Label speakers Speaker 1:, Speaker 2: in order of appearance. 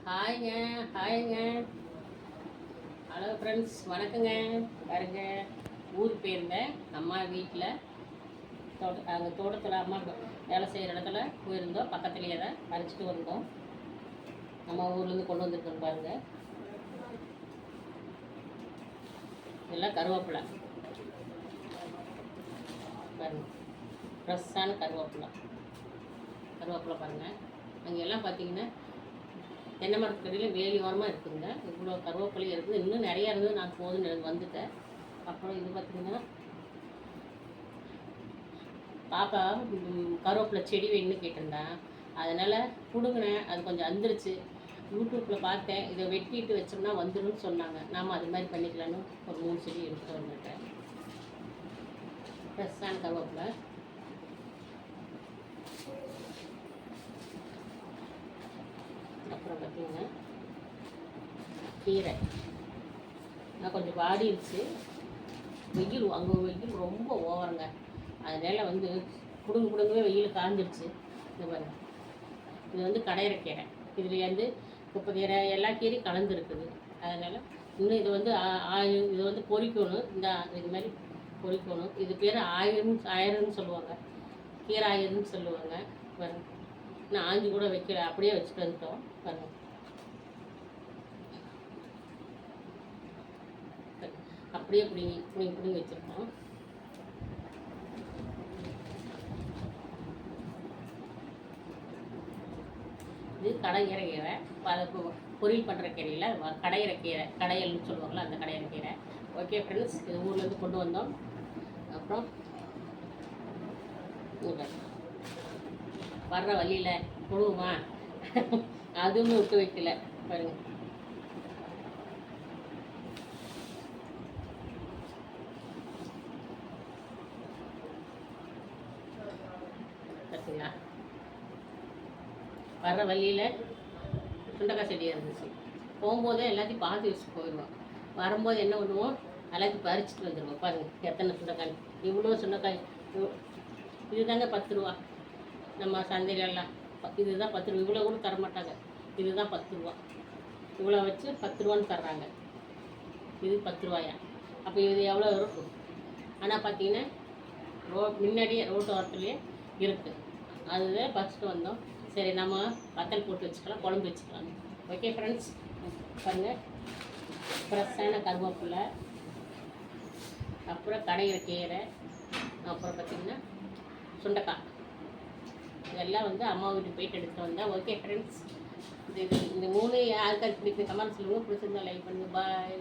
Speaker 1: ஹாய்ங்க. ஹாய்ங்க. Hello friends, வணக்கங்க. பாருங்க, ஊருக்கு போயிருந்தேன். அம்மா வீட்டில் அங்கே தோட்டத்தில் அம்மா வேலை செய்கிற இடத்துல போயிருந்தோம். பக்கத்துலேயே தான் பறிச்சுட்டு வந்தோம். நம்ம ஊர்லேருந்து கொண்டு வந்துருக்கோம். பாருங்கள், இதெல்லாம் கருவேப்பிலை. பாருங்கள், ஃப்ரெஷ்ஷான கருவேப்பிலை பாருங்கள். அங்கே எல்லாம் பார்த்தீங்கன்னா தென்னை மரத்துக்கடியில் வேலி ஓரமாக இருக்குதுங்க. இவ்வளோ கருவேப்பிலை இருக்குது. இன்னும் நிறையா இருந்தது. நான் போதுன்னு வந்துட்டேன். அப்புறம் இது பார்த்திங்கன்னா பாப்பா கருவேப்பிலை செடி வேணும்னு கேட்டிருந்தேன். அதனால் பிடுங்கினேன். அது கொஞ்சம் வந்துருச்சு. யூடியூப்பில் பார்த்தேன், இதை வெட்டிட்டு வச்சோம்னா வந்துடும் சொன்னாங்க. நாம் அது மாதிரி பண்ணிக்கலான்னு ஒரு 3 செடி எடுத்துகிட்டு வந்துட்டேன். ஃப்ரெஷ்ஷான கருவேப்பிலை. அப்புறம் பார்த்தீங்கன்னா கீரை. நான் கொஞ்சம் வாடிடுச்சு. வெயில் அங்கே வெயில் ரொம்ப ஓவருங்க. அதனால் வந்து பிடுங்கவே வெயில் காஞ்சிடுச்சு. இந்த பாருங்க, இது வந்து கடையிறக்கீரை. இதில் வந்து குப்பைக்கீரை எல்லா கீரையும் கலந்துருக்குது. அதனால் இன்னும் இது வந்து இது வந்து பொரிக்கணும். இந்த இது மாதிரி பொரிக்கணும். இது பேர் ஆயிரம்னு சொல்லுவாங்க. கீரை ஆயிரம்னு சொல்லுவாங்க. பாருங்க, நான் ஆஞ்சி கூட வைக்கல, அப்படியே வச்சுட்டு வந்துட்டோம். பாருங்க, அப்படியே பிடிங்கி வச்சுருக்கோம். இது கடையிற கீரை. அதை பொரியல் பண்ணுற கீரையில் கடையிற கீரை, கடையல்னு சொல்லுவாங்களா, அந்த கடையிற கீரை. ஓகே ஃப்ரெண்ட்ஸ், இது ஊர்லேருந்து கொண்டு வந்தோம். அப்புறம் வர்ற வழியில் கொடுமா அதுவும் விட்டு வைக்கல. பாருங்க, பார்த்தீங்களா, வர்ற வழியில் சுண்டக்காய் செடியாக இருந்துச்சு. போகும்போதே எல்லாத்தையும் பார்த்து வச்சுட்டு போயிடுவோம். வரும்போது என்ன பண்ணுவோம், எல்லாத்தையும் பறிச்சுட்டு வந்துடுவோம். பாருங்கள், எத்தனை சுண்டைக்காய், இவ்வளோ சுண்டைக்காய். இதுதாங்க 10 ரூபா. நம்ம சந்தையிலலாம் இதுதான் 10 ரூபா. இவ்வளோ கூட தரமாட்டாங்க. இதுதான் 10 ரூபா. இவ்வளோ வச்சு 10 ரூபான்னு தர்றாங்க. இது 10 ரூபாயா? அப்போ இது எவ்வளோ இருக்கும்? ஆனால் பார்த்தீங்கன்னா முன்னாடியே ரோட்டு ஓரத்துலேயே இருக்குது. அதுதான் பறிச்சுட்டு வந்தோம். சரி, நம்ம வத்தல் போட்டு வச்சுக்கலாம், குழம்பு வச்சுக்கலாம். ஓகே ஃப்ரெண்ட்ஸ், பாருங்கள், ஃப்ரெஷ்ஷான கருவேப்பிலை, அப்புறம் கடையிற கீரை, அப்புறம் பார்த்திங்கன்னா சுண்டைக்காய். இதெல்லாம் வந்து அம்மா வீட்டுக்கு போயிட்டு எடுத்துகிட்டு வந்தேன். ஓகே ஃப்ரெண்ட்ஸ், இந்த 3 யாருக்காவது பிடிக்கும் கமெண்ட் சொல்லுங்கள். பிடிச்சிருந்தா லைக் பண்ணுங்கள். பாய்.